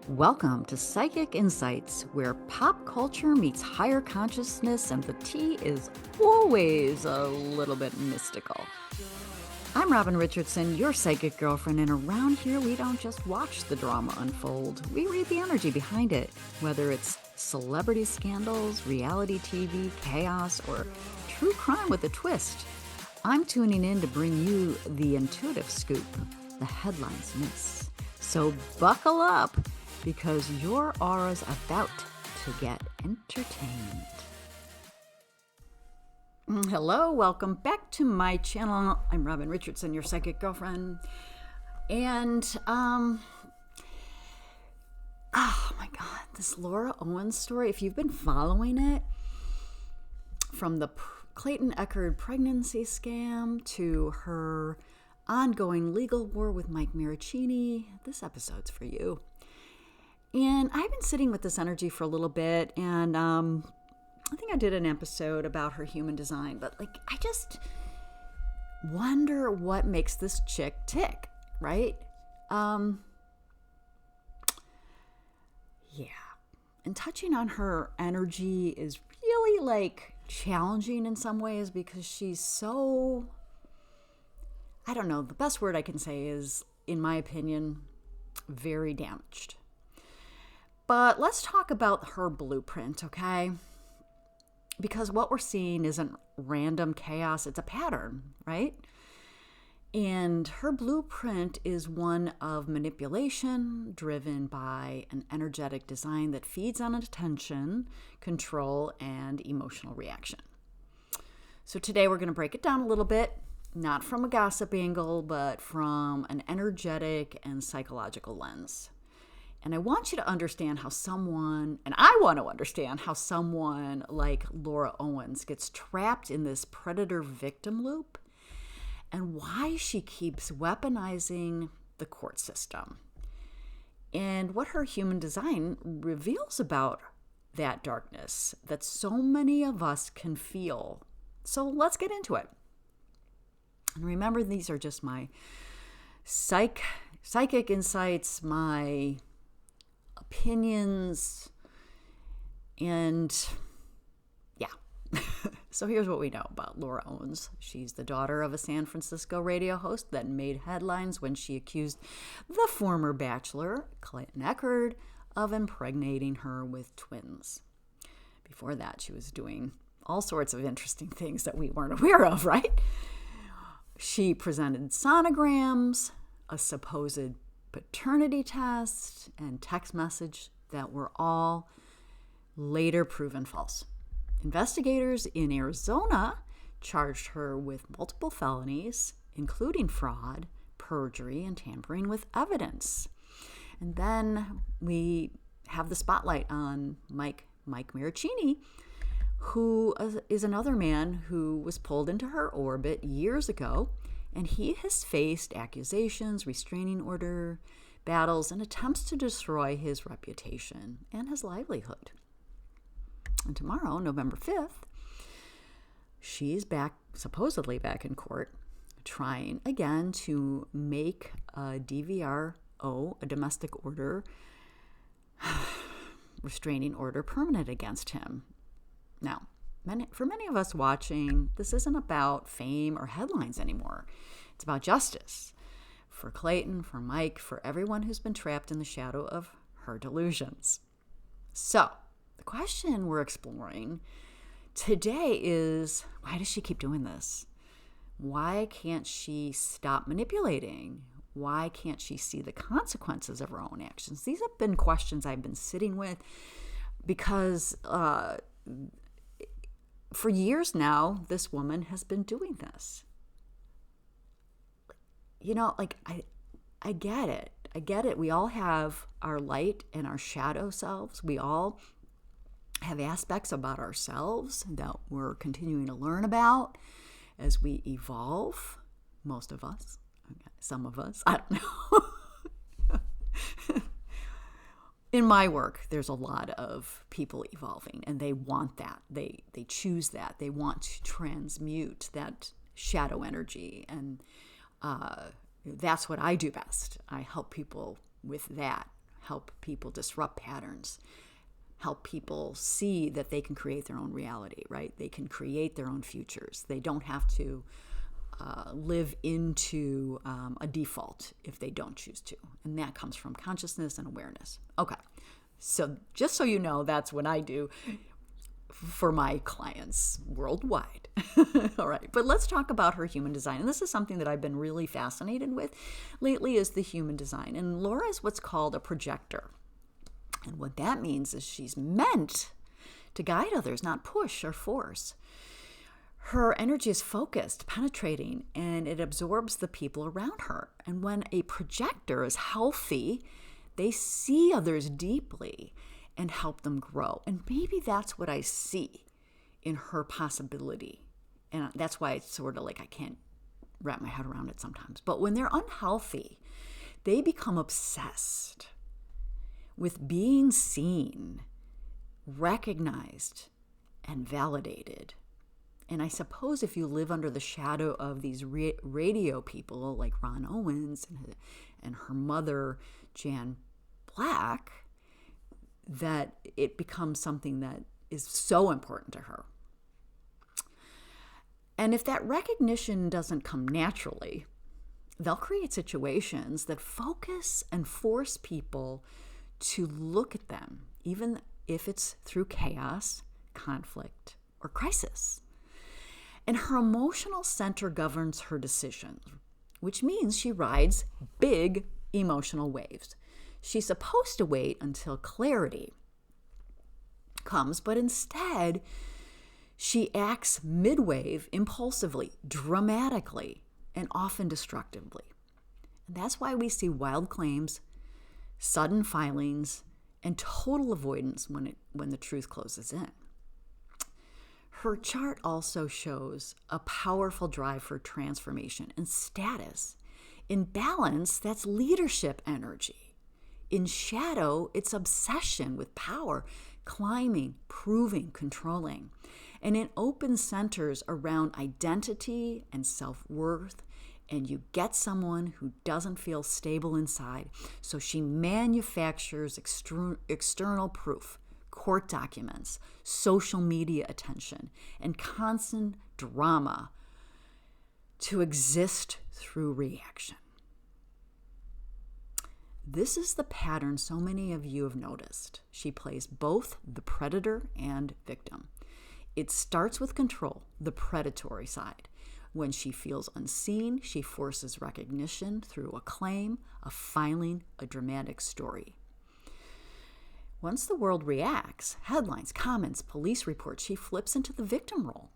Welcome to Psychic Insights, where pop culture meets higher consciousness and the tea is always a little bit mystical. I'm Robin Richardson, your psychic girlfriend, and around here we don't just watch the drama unfold. We read the energy behind it, whether it's celebrity scandals, reality TV, chaos, or true crime with a twist. I'm tuning in to bring you the intuitive scoop the headlines miss. So buckle up, because your aura's about to get entertained. Hello, welcome back to my channel. I'm Robin Richardson, your psychic girlfriend. And, oh my God, this Laura Owens story, if you've been following it, from the Clayton Echard pregnancy scam to her ongoing legal war with Mike Marraccini, this episode's for you. And I've been sitting with this energy for a little bit, and I think I did an episode about her human design, but I just wonder what makes this chick tick, right? Yeah. And touching on her energy is really challenging in some ways because she's so, I don't know, the best word I can say is, in my opinion, very damaged. But let's talk about her blueprint, okay? Because what we're seeing isn't random chaos, it's a pattern, right? And her blueprint is one of manipulation driven by an energetic design that feeds on attention, control, and emotional reaction. So today we're going to break it down a little bit, not from a gossip angle, but from an energetic and psychological lens. And I want you to understand how someone, and I want to understand how someone like Laura Owens gets trapped in this predator-victim loop and why she keeps weaponizing the court system and what her human design reveals about that darkness that so many of us can feel. So let's get into it. And remember, these are just my psychic insights, my opinions, and yeah. So here's what we know about Laura Owens. She's the daughter of a San Francisco radio host that made headlines when she accused the former Bachelor, Clayton Echard, of impregnating her with twins. Before that, she was doing all sorts of interesting things that we weren't aware of, right? She presented sonograms, a supposed paternity test, and text message that were all later proven false. Investigators in Arizona charged her with multiple felonies, including fraud, perjury, and tampering with evidence. And then we have the spotlight on Mike Marraccini, who is another man who was pulled into her orbit years ago, and he has faced accusations, restraining order battles, and attempts to destroy his reputation and his livelihood. And tomorrow, November 5th, she's supposedly back in court, trying again to make a DVRO, a domestic order, restraining order, permanent against him. Now, for many of us watching, this isn't about fame or headlines anymore. It's about justice for Clayton, for Mike, for everyone who's been trapped in the shadow of her delusions. So, the question we're exploring today is, why does she keep doing this? Why can't she stop manipulating? Why can't she see the consequences of her own actions? These have been questions I've been sitting with because for years now, this woman has been doing this. You know, I get it. I get it. We all have our light and our shadow selves. We all have aspects about ourselves that we're continuing to learn about as we evolve. Most of us. Some of us. I don't know. In my work, there's a lot of people evolving, and they want that. They choose that. They want to transmute that shadow energy, and that's what I do best. I help people with that, help people disrupt patterns, help people see that they can create their own reality, right? They can create their own futures. They don't have to live into a default if they don't choose to. And that comes from consciousness and awareness. Okay, so just so you know, that's what I do for my clients worldwide. All right, but let's talk about her human design. And this is something that I've been really fascinated with lately, is the human design. And Laura is what's called a projector. And what that means is she's meant to guide others, not push or force. Her energy is focused, penetrating, and it absorbs the people around her. And when a projector is healthy, they see others deeply and help them grow. And maybe that's what I see in her possibility. And that's why it's sort of like I can't wrap my head around it sometimes. But when they're unhealthy, they become obsessed with being seen, recognized, and validated. And I suppose if you live under the shadow of these radio people like Ron Owens and her mother, Jan Black, that it becomes something that is so important to her. And if that recognition doesn't come naturally, they'll create situations that focus and force people to look at them, even if it's through chaos, conflict, or crisis. And her emotional center governs her decisions, which means she rides big emotional waves. She's supposed to wait until clarity comes, but instead, she acts mid-wave, impulsively, dramatically, and often destructively. And that's why we see wild claims, sudden filings, and total avoidance when the truth closes in. Her chart also shows a powerful drive for transformation and status. In balance, that's leadership energy. In shadow, it's obsession with power, climbing, proving, controlling. And in open centers around identity and self-worth, and you get someone who doesn't feel stable inside, so she manufactures external proof, court documents, social media attention, and constant drama to exist through reaction. This is the pattern so many of you have noticed. She plays both the predator and victim. It starts with control, the predatory side. When she feels unseen, she forces recognition through a claim, a filing, a dramatic story. Once the world reacts, headlines, comments, police reports, she flips into the victim role.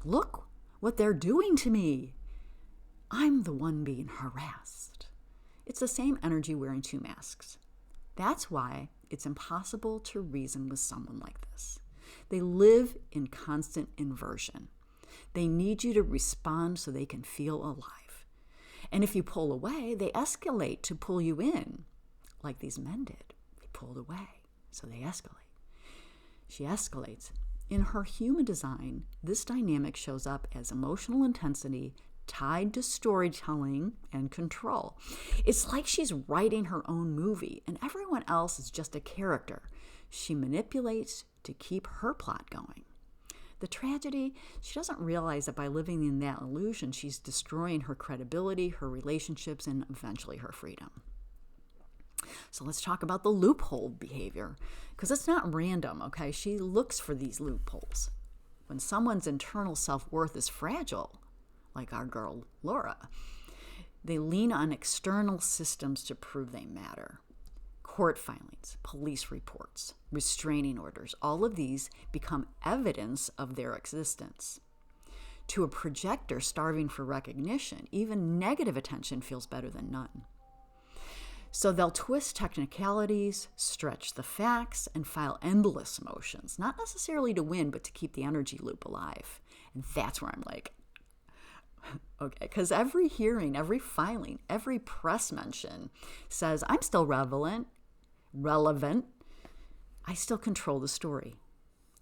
Look what they're doing to me. I'm the one being harassed. It's the same energy wearing two masks. That's why it's impossible to reason with someone like this. They live in constant inversion. They need you to respond so they can feel alive. And if you pull away, they escalate to pull you in, like these men did. They pulled away, so they escalate. She escalates. In her human design, this dynamic shows up as emotional intensity tied to storytelling and control. It's like she's writing her own movie, and everyone else is just a character. She manipulates to keep her plot going. The tragedy, she doesn't realize that by living in that illusion, she's destroying her credibility, her relationships, and eventually her freedom. So let's talk about the loophole behavior, because it's not random, okay? She looks for these loopholes. When someone's internal self-worth is fragile, like our girl Laura, they lean on external systems to prove they matter. Court filings, police reports, restraining orders, all of these become evidence of their existence. To a projector starving for recognition, even negative attention feels better than none. So they'll twist technicalities, stretch the facts, and file endless motions, not necessarily to win, but to keep the energy loop alive. And that's where I'm like, okay, because every hearing, every filing, every press mention says, I'm still relevant. I still control the story.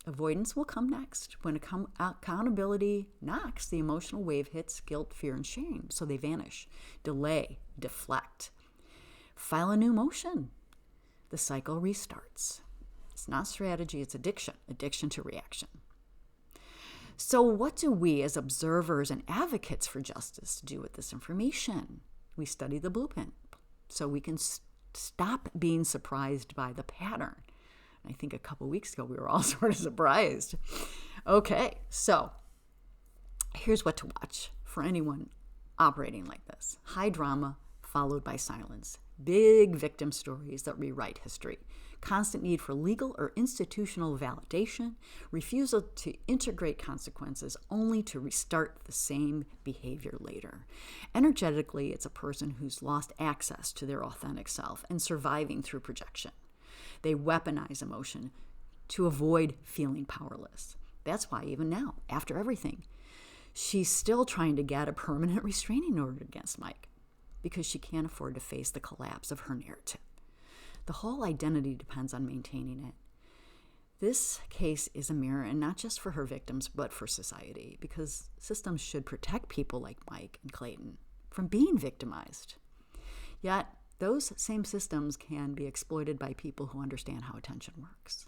Avoidance will come next. When accountability knocks, the emotional wave hits guilt, fear, and shame, so they vanish. Delay, deflect. file a new motion. The cycle restarts. It's not strategy, it's addiction to reaction. So what do we as observers and advocates for justice do with this information? We study the blueprint so we can stop being surprised by the pattern. I think a couple weeks ago we were all sort of surprised. Okay, so here's what to watch for anyone operating like this. High drama followed by silence. Big victim stories that rewrite history. Constant need for legal or institutional validation. Refusal to integrate consequences only to restart the same behavior later. Energetically, it's a person who's lost access to their authentic self and surviving through projection. They weaponize emotion to avoid feeling powerless. That's why even now, after everything, she's still trying to get a permanent restraining order against Mike because she can't afford to face the collapse of her narrative. The whole identity depends on maintaining it. This case is a mirror, and not just for her victims, but for society, because systems should protect people like Mike and Clayton from being victimized. Yet, those same systems can be exploited by people who understand how attention works.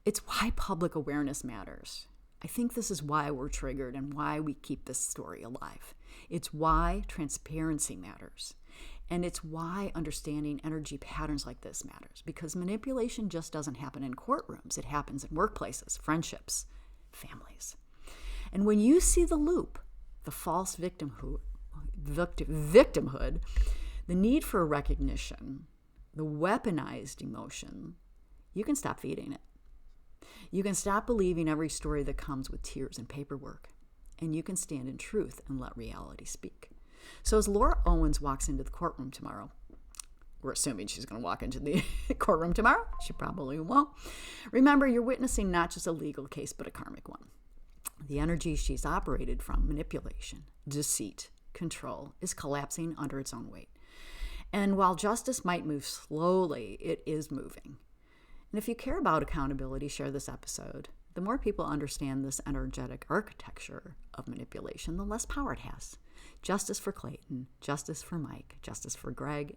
It's why public awareness matters. I think this is why we're triggered and why we keep this story alive. It's why transparency matters. And it's why understanding energy patterns like this matters, because manipulation just doesn't happen in courtrooms. It happens in workplaces, friendships, families. And when you see the loop, the false victimhood, the need for recognition, the weaponized emotion, you can stop feeding it. You can stop believing every story that comes with tears and paperwork, and you can stand in truth and let reality speak. So as Laura Owens walks into the courtroom tomorrow, we're assuming she's going to walk into the courtroom tomorrow. She probably won't. Remember, you're witnessing not just a legal case, but a karmic one. The energy she's operated from, manipulation, deceit, control, is collapsing under its own weight. And while justice might move slowly, it is moving. And if you care about accountability, share this episode. The more people understand this energetic architecture of manipulation, the less power it has. Justice for Clayton, justice for Mike, justice for Greg,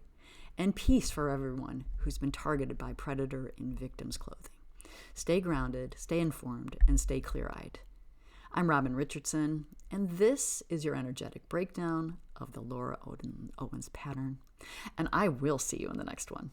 and peace for everyone who's been targeted by predator in victim's clothing. Stay grounded, stay informed, and stay clear-eyed. I'm Robin Richardson, and this is your energetic breakdown of the Laura Owens pattern, and I will see you in the next one.